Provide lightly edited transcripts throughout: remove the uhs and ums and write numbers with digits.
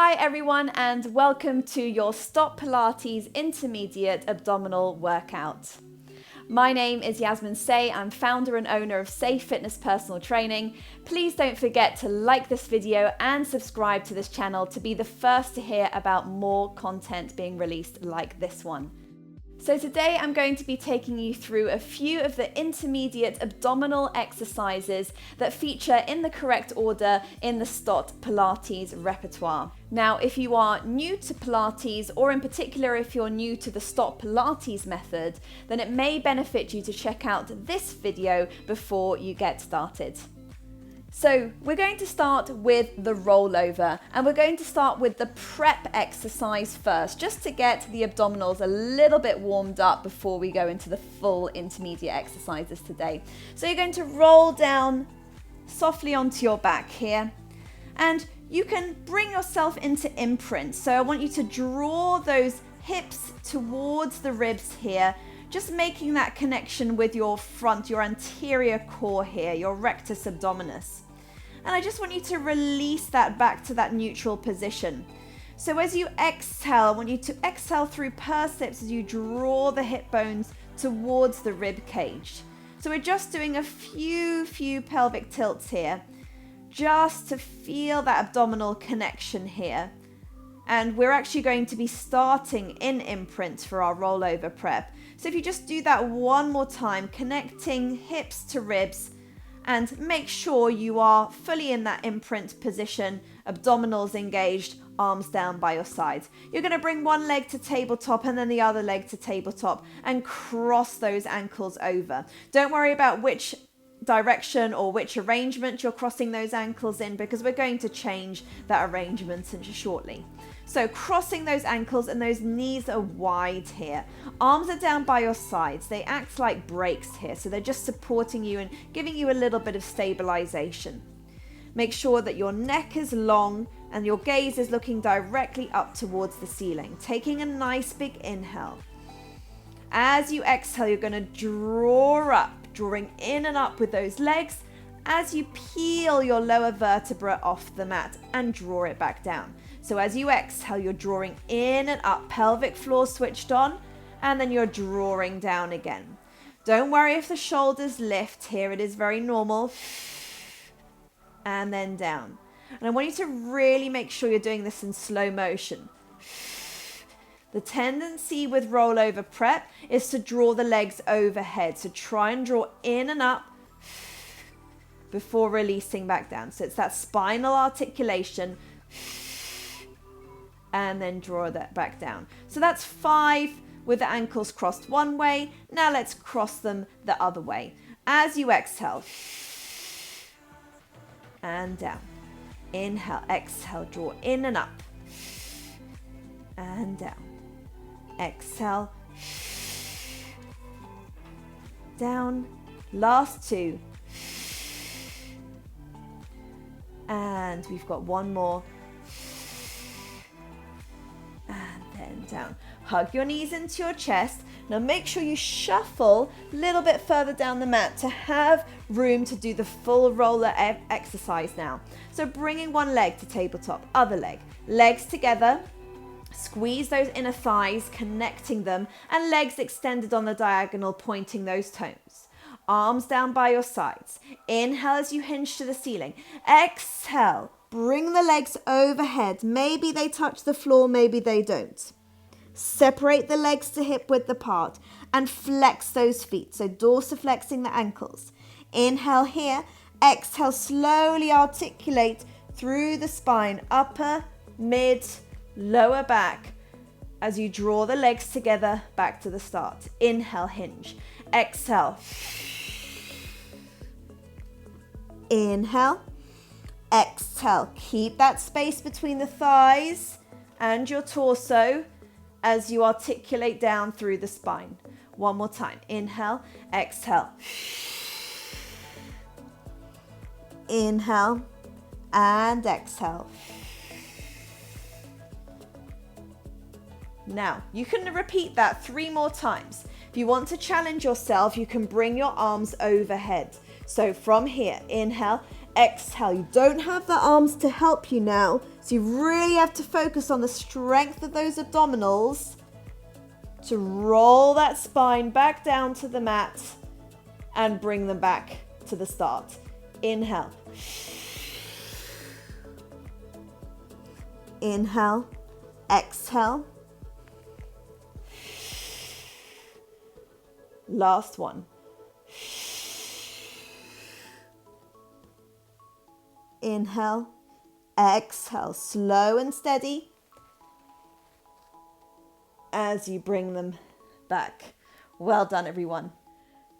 Hi everyone and welcome to your STOTT Pilates Intermediate Abdominal Workout. My name is Yasmine and I'm founder and owner of Safe Fitness Personal Training. Please don't forget to like this video and subscribe to this channel to be the first to hear about more content being released like this one. So today I'm going to be taking you through a few of the intermediate abdominal exercises that feature in the correct order in the STOTT Pilates repertoire. Now, if you are new to Pilates, or in particular if you're new to the STOTT Pilates method, then it may benefit you to check out this video before you get started. So we're going to start with the rollover, and we're going to start with the prep exercise first, just to get the abdominals a little bit warmed up before we go into the full intermediate exercises today. So you're going to roll down softly onto your back here, and you can bring yourself into imprint. So I want you to draw those hips towards the ribs here, just making that connection with your front, your anterior core here, your rectus abdominis. And I just want you to release that back to that neutral position. So as you exhale, I want you to exhale through pursed lips as you draw the hip bones towards the rib cage. So we're just doing a few pelvic tilts here, just to feel that abdominal connection here. And we're actually going to be starting in imprint for our rollover prep. So if you just do that one more time, connecting hips to ribs, and make sure you are fully in that imprint position, abdominals engaged, arms down by your sides. You're going to bring one leg to tabletop and then the other leg to tabletop and cross those ankles over. Don't worry about which direction or which arrangement you're crossing those ankles in, because we're going to change that arrangement shortly. So crossing those ankles, and those knees are wide here. Arms are down by your sides. They act like brakes here, so they're just supporting you and giving you a little bit of stabilization. Make sure that your neck is long and your gaze is looking directly up towards the ceiling. Taking a nice big inhale. As you exhale, you're going to draw up, drawing in and up with those legs as you peel your lower vertebra off the mat and draw it back down. So as you exhale, you're drawing in and up, pelvic floor switched on, and then you're drawing down again. Don't worry if the shoulders lift here, it is very normal. And then down. And I want you to really make sure you're doing this in slow motion. The tendency with rollover prep is to draw the legs overhead. So try and draw in and up before releasing back down. So it's that spinal articulation, and then draw that back down. So that's 5 with the ankles crossed one way. Now let's cross them the other way. As you exhale, and down. Inhale, exhale, draw in and up, and down. Exhale, down. Last 2. And we've got one more. And then down. Hug your knees into your chest. Now make sure you shuffle a little bit further down the mat to have room to do the full roller exercise now. So bringing one leg to tabletop, other leg. Legs together. Squeeze those inner thighs, connecting them, and legs extended on the diagonal, pointing those toes. Arms down by your sides. Inhale as you hinge to the ceiling. Exhale. Bring the legs overhead. Maybe they touch the floor, maybe they don't. Separate the legs to hip width apart and flex those feet. So dorsiflexing the ankles. Inhale here. Exhale, slowly articulate through the spine, upper, mid, lower back, as you draw the legs together back to the start. Inhale, hinge. Exhale. Inhale. Exhale. Keep that space between the thighs and your torso as you articulate down through the spine. One more time. Inhale. Exhale. Inhale and exhale. Now, you can repeat that 3 more times. If you want to challenge yourself, you can bring your arms overhead. So from here, inhale, exhale. You don't have the arms to help you now, so you really have to focus on the strength of those abdominals to roll that spine back down to the mat and bring them back to the start. Inhale. Inhale. Exhale. Last one. Inhale. Exhale. Slow and steady as you bring them back. Well done, everyone.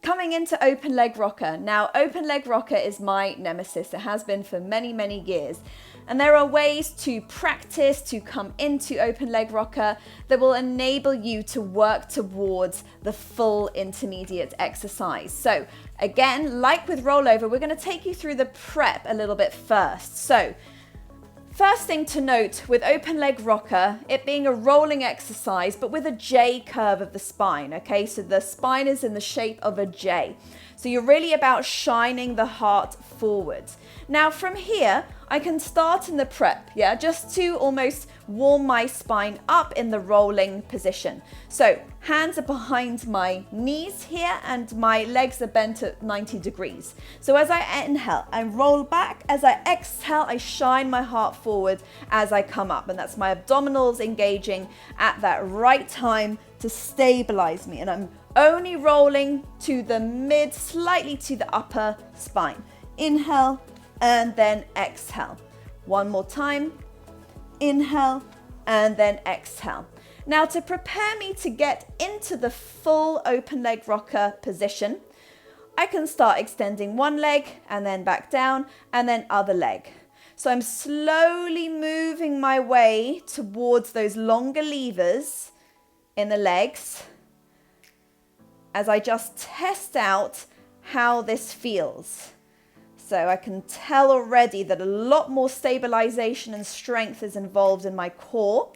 Coming into open leg rocker. Now, open leg rocker is my nemesis. It has been for many, many years. And there are ways to practice to come into open leg rocker that will enable you to work towards the full intermediate exercise. So again, like with rollover, we're going to take you through the prep a little bit first. So first thing to note with open leg rocker, it being a rolling exercise, but with a J curve of the spine, okay? So the spine is in the shape of a J. So you're really about shining the heart forwards. Now from here, I can start in the prep, yeah, just to almost warm my spine up in the rolling position. So hands are behind my knees here and my legs are bent at 90 degrees. So as I inhale, I roll back. As I exhale, I shine my heart forward as I come up. And that's my abdominals engaging at that right time to stabilize me. And I'm only rolling to the mid, slightly to the upper spine. Inhale and then exhale. One more time. Inhale and then exhale. Now to prepare me to get into the full open leg rocker position, I can start extending one leg and then back down and then other leg. So I'm slowly moving my way towards those longer levers in the legs as I just test out how this feels. So I can tell already that a lot more stabilization and strength is involved in my core.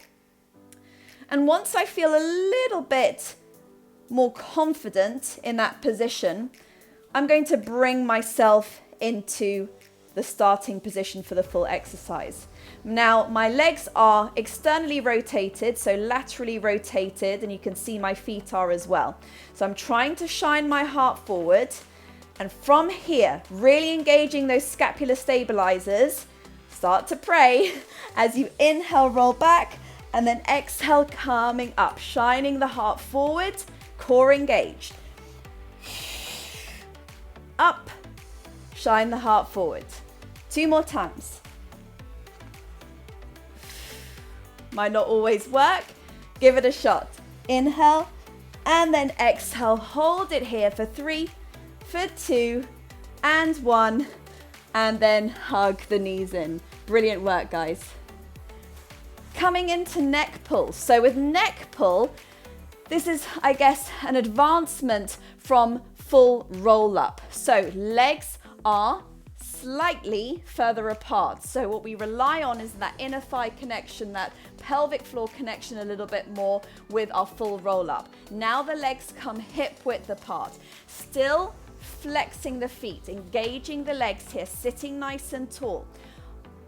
And once I feel a little bit more confident in that position, I'm going to bring myself into the starting position for the full exercise. Now, my legs are externally rotated, so laterally rotated, and you can see my feet are as well. So I'm trying to shine my heart forward. And from here, really engaging those scapular stabilizers, start to pray as you inhale, roll back, and then exhale, coming up, shining the heart forward, core engaged. Up, shine the heart forward. 2 more times. Might not always work. Give it a shot. Inhale, and then exhale. Hold it here for 3, for 2 and 1, and then hug the knees in. Brilliant work, guys. Coming into neck pull. So with neck pull, this is, I guess, an advancement from full roll up. So legs are slightly further apart. So what we rely on is that inner thigh connection, that pelvic floor connection a little bit more with our full roll up. Now the legs come hip width apart. Still flexing the feet, engaging the legs here, sitting nice and tall.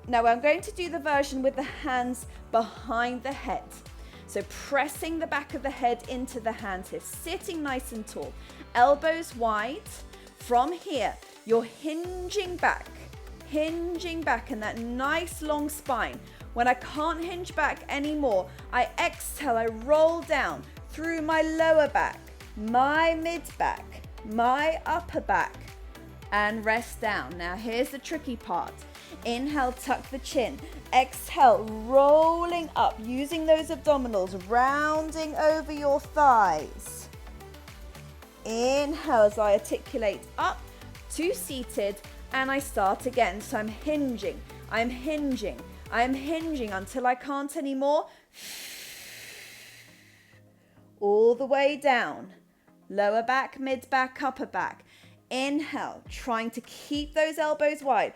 Now I'm going to do the version with the hands behind the head. So pressing the back of the head into the hands here, sitting nice and tall, elbows wide. From here, you're hinging back in that nice long spine. When I can't hinge back anymore, I exhale, I roll down through my lower back, my mid back, my upper back, and rest down. Now here's the tricky part. Inhale, tuck the chin. Exhale, rolling up, using those abdominals, rounding over your thighs. Inhale as I articulate up to seated, and I start again. So I'm hinging until I can't anymore. All the way down. Lower back, mid back, upper back. Inhale, trying to keep those elbows wide.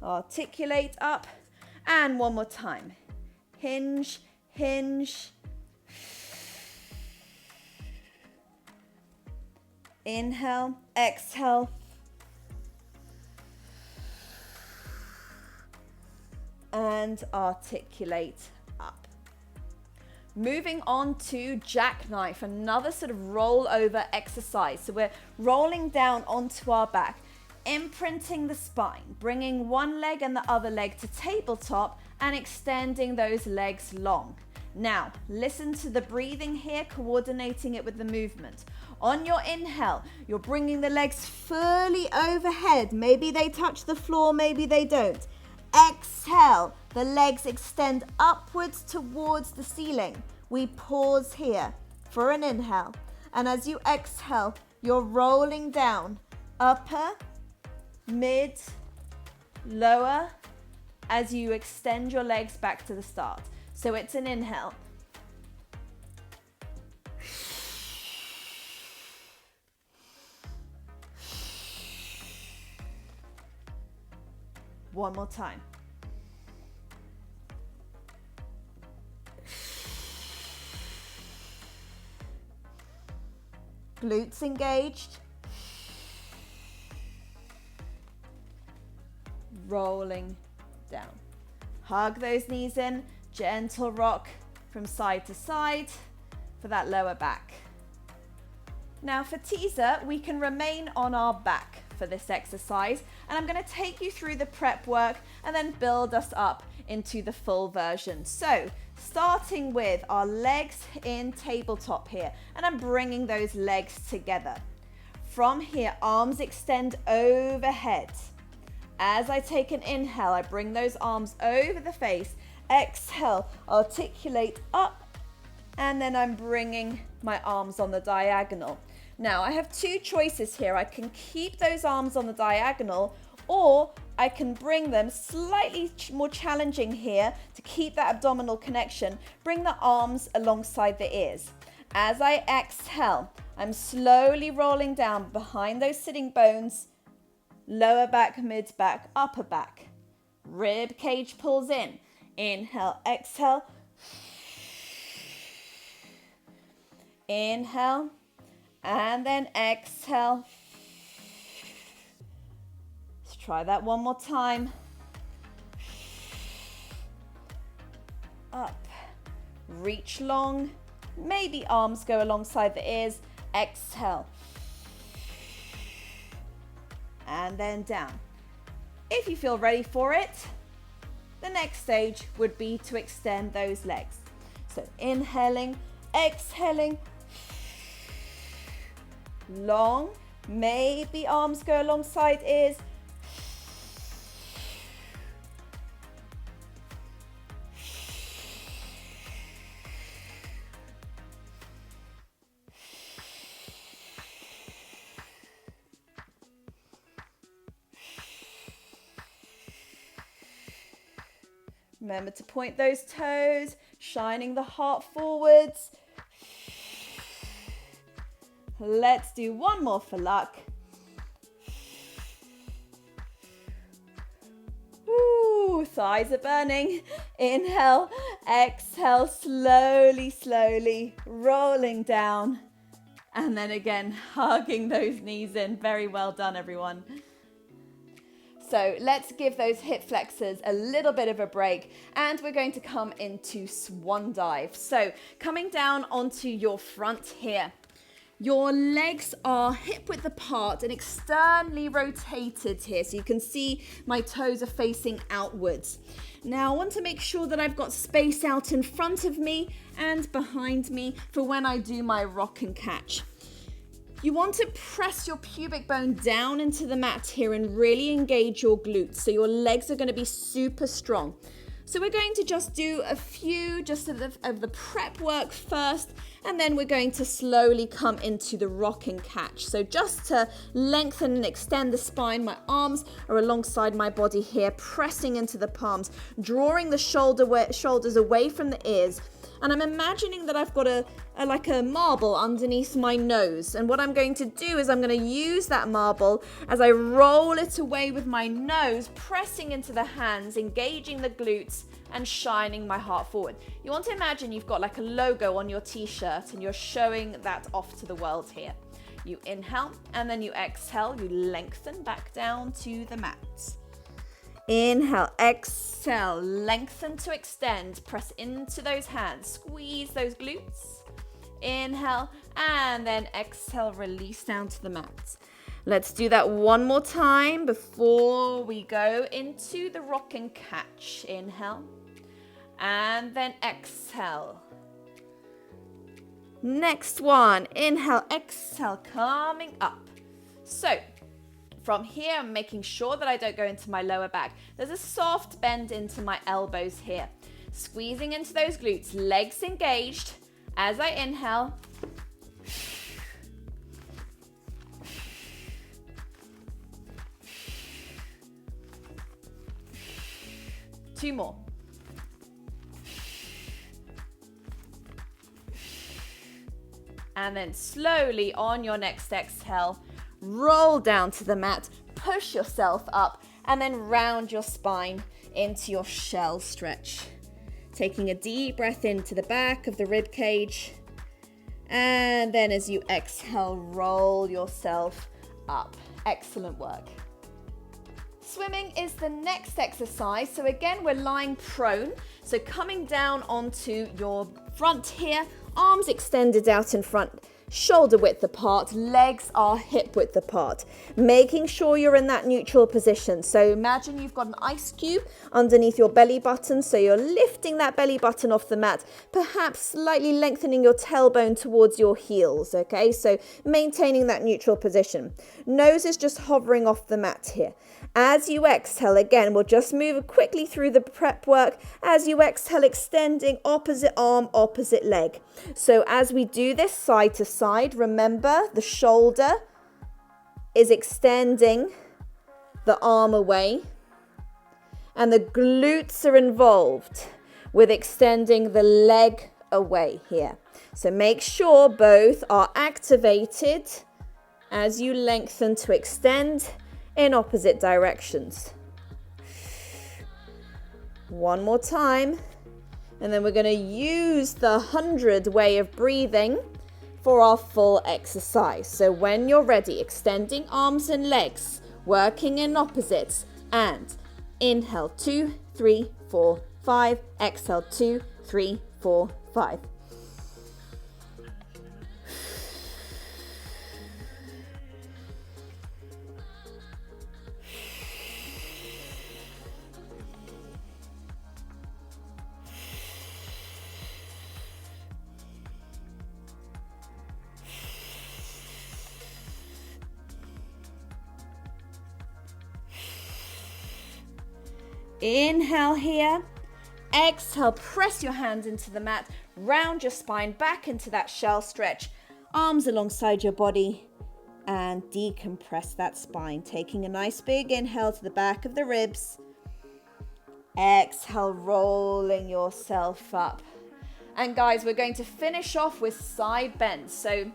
Articulate up, and one more time. Hinge, hinge. Inhale, exhale. And articulate up. Moving on to jackknife, another sort of roll over exercise. So we're rolling down onto our back, imprinting the spine, bringing one leg and the other leg to tabletop and extending those legs long. Now, listen to the breathing here, coordinating it with the movement. On your inhale, you're bringing the legs fully overhead. Maybe they touch the floor, maybe they don't. Exhale, the legs extend upwards towards the ceiling. We pause here for an inhale. And as you exhale, you're rolling down, upper, mid, lower, as you extend your legs back to the start. So it's an inhale. One more time. Glutes engaged. Rolling down. Hug those knees in. Gentle rock from side to side for that lower back. Now for teaser, we can remain on our back for this exercise, and I'm going to take you through the prep work and then build us up into the full version. So starting with our legs in tabletop here, and I'm bringing those legs together. From here, arms extend overhead. As I take an inhale, I bring those arms over the face. Exhale, articulate up, and then I'm bringing my arms on the diagonal. Now, I have two choices here. I can keep those arms on the diagonal, or I can bring them slightly more challenging here to keep that abdominal connection. Bring the arms alongside the ears. As I exhale, I'm slowly rolling down behind those sitting bones, lower back, mid back, upper back. Rib cage pulls in. Inhale, exhale. Inhale, and then exhale. Let's try that one more time. Up, reach long. Maybe arms go alongside the ears. Exhale. And then down. If you feel ready for it, the next stage would be to extend those legs. So inhaling, exhaling, long, maybe arms go alongside ears. Remember to point those toes, shining the heart forwards. Let's do one more for luck. Ooh, thighs are burning. Inhale, exhale, slowly, slowly, rolling down. And then again, hugging those knees in. Very well done, everyone. So let's give those hip flexors a little bit of a break, and we're going to come into Swan Dive. So coming down onto your front here, your legs are hip width apart and externally rotated here. So you can see my toes are facing outwards. Now I want to make sure that I've got space out in front of me and behind me for when I do my rock and catch. You want to press your pubic bone down into the mat here and really engage your glutes. So your legs are going to be super strong. So we're going to just do a few just of the prep work first, and then we're going to slowly come into the rock and catch. So just to lengthen and extend the spine, my arms are alongside my body here, pressing into the palms, drawing the shoulders away from the ears. And I'm imagining that I've got like a marble underneath my nose. And what I'm going to do is I'm going to use that marble as I roll it away with my nose, pressing into the hands, engaging the glutes and shining my heart forward. You want to imagine you've got like a logo on your t-shirt and you're showing that off to the world here. You inhale, and then you exhale, you lengthen back down to the mat. Inhale, exhale, lengthen to extend, press into those hands, squeeze those glutes. Inhale, and then exhale, release down to the mat. Let's do that one more time before we go into the rock and catch. Inhale, and then exhale. Next one, inhale, exhale, coming up. So, from here, I'm making sure that I don't go into my lower back. There's a soft bend into my elbows here. Squeezing into those glutes, legs engaged. As I inhale, two more. And then slowly on your next exhale, roll down to the mat, push yourself up, and then round your spine into your shell stretch. Taking a deep breath into the back of the rib cage. And then as you exhale, roll yourself up. Excellent work. Swimming is the next exercise. So again, we're lying prone. So coming down onto your front here, arms extended out in front, shoulder width apart, legs are hip width apart, making sure you're in that neutral position. So imagine you've got an ice cube underneath your belly button, so you're lifting that belly button off the mat, perhaps slightly lengthening your tailbone towards your heels, okay? So maintaining that neutral position. Nose is just hovering off the mat here. As you exhale, again, we'll just move quickly through the prep work. As you exhale, extending opposite arm, opposite leg. So as we do this side to side, remember the shoulder is extending the arm away, and the glutes are involved with extending the leg away here. So make sure both are activated as you lengthen to extend in opposite directions. One more time, and then we're going to use the 100 way of breathing for our full exercise. So when you're ready, extending arms and legs, working in opposites, and inhale 2, 3, 4, 5, exhale 2, 3, 4, 5. Inhale here, exhale, press your hands into the mat, round your spine back into that shell stretch, arms alongside your body, and decompress that spine. Taking a nice big inhale to the back of the ribs, exhale, rolling yourself up. And guys, we're going to finish off with side bends. So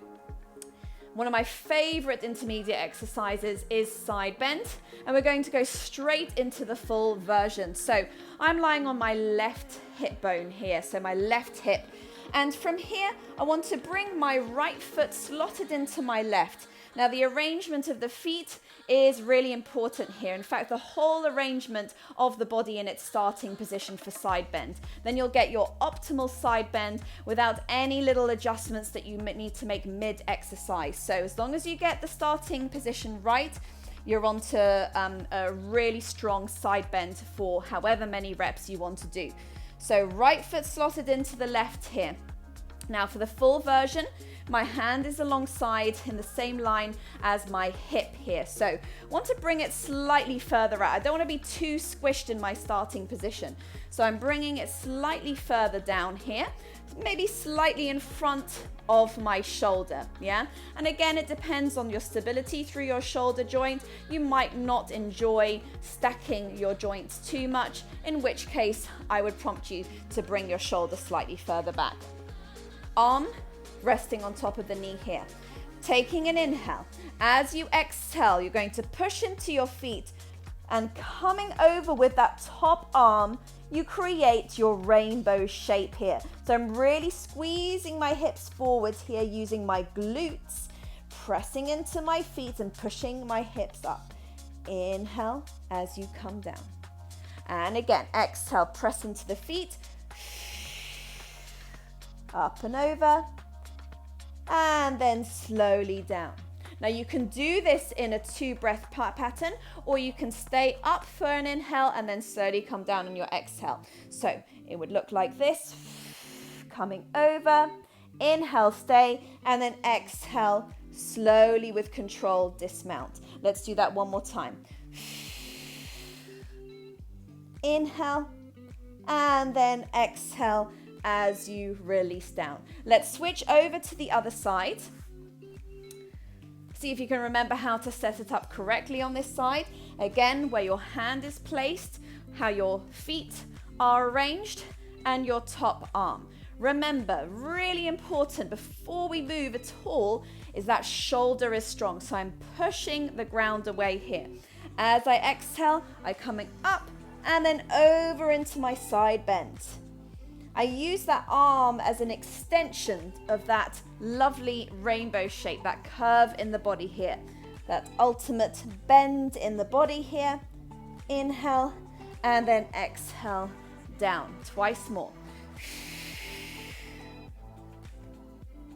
one of my favorite intermediate exercises is side bend, and we're going to go straight into the full version. So I'm lying on my left hip bone here, so my left hip. And from here, I want to bring my right foot slotted into my left. Now the arrangement of the feet is really important here. In fact, the whole arrangement of the body in its starting position for side bend. Then you'll get your optimal side bend without any little adjustments that you need to make mid-exercise. So as long as you get the starting position right, you're onto a really strong side bend for however many reps you want to do. So right foot slotted into the left here. Now for the full version, my hand is alongside in the same line as my hip here. So I want to bring it slightly further out. I don't want to be too squished in my starting position. So I'm bringing it slightly further down here, maybe slightly in front of my shoulder, yeah? And again, it depends on your stability through your shoulder joint. You might not enjoy stacking your joints too much, in which case I would prompt you to bring your shoulder slightly further back. Arm resting on top of the knee here. Taking an inhale. As you exhale, you're going to push into your feet and coming over with that top arm, you create your rainbow shape here. So I'm really squeezing my hips forwards here using my glutes, pressing into my feet and pushing my hips up. Inhale as you come down. And again, exhale, press into the feet. Up and over. And then slowly down. Now you can do this in a 2-breath pattern, or you can stay up for an inhale and then slowly come down on your exhale. So it would look like this, coming over, inhale, stay, and then exhale, slowly with control, dismount. Let's do that one more time. Inhale, and then exhale as you release down. Let's switch over to the other side. See if you can remember how to set it up correctly on this side. Again, where your hand is placed, how your feet are arranged, and your top arm. Remember, really important before we move at all is that shoulder is strong. So I'm pushing the ground away here. As I exhale, I'm coming up and then over into my side bend. I use that arm as an extension of that lovely rainbow shape, that curve in the body here. That ultimate bend in the body here. Inhale and then exhale down. Twice more.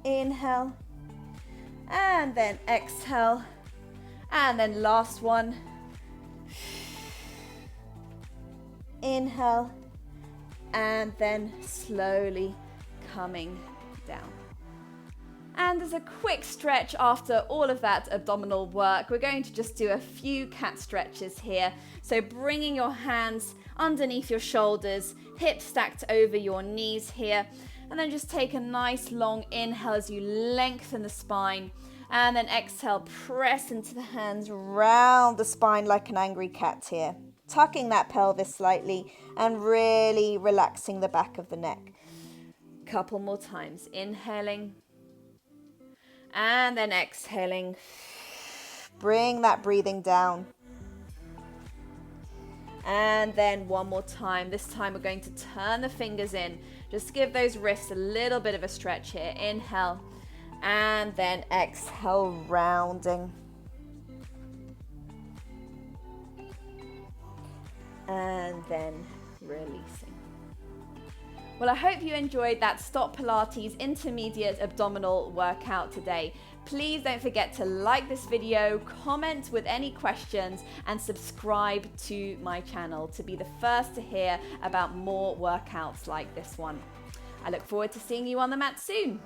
Inhale and then exhale, and then last one. Inhale and then slowly coming down. And as a quick stretch after all of that abdominal work, we're going to just do a few cat stretches here. So bringing your hands underneath your shoulders, hips stacked over your knees here, and then just take a nice long inhale as you lengthen the spine, and then exhale, press into the hands, round the spine like an angry cat here, tucking that pelvis slightly and really relaxing the back of the neck. Couple more times, inhaling and then exhaling. Bring that breathing down. And then one more time. This time we're going to turn the fingers in. Just give those wrists a little bit of a stretch here. Inhale and then exhale, rounding. And then releasing. Well, I hope you enjoyed that STOTT Pilates intermediate abdominal workout today. Please don't forget to like this video, comment with any questions, and subscribe to my channel to be the first to hear about more workouts like this one. I look forward to seeing you on the mat soon.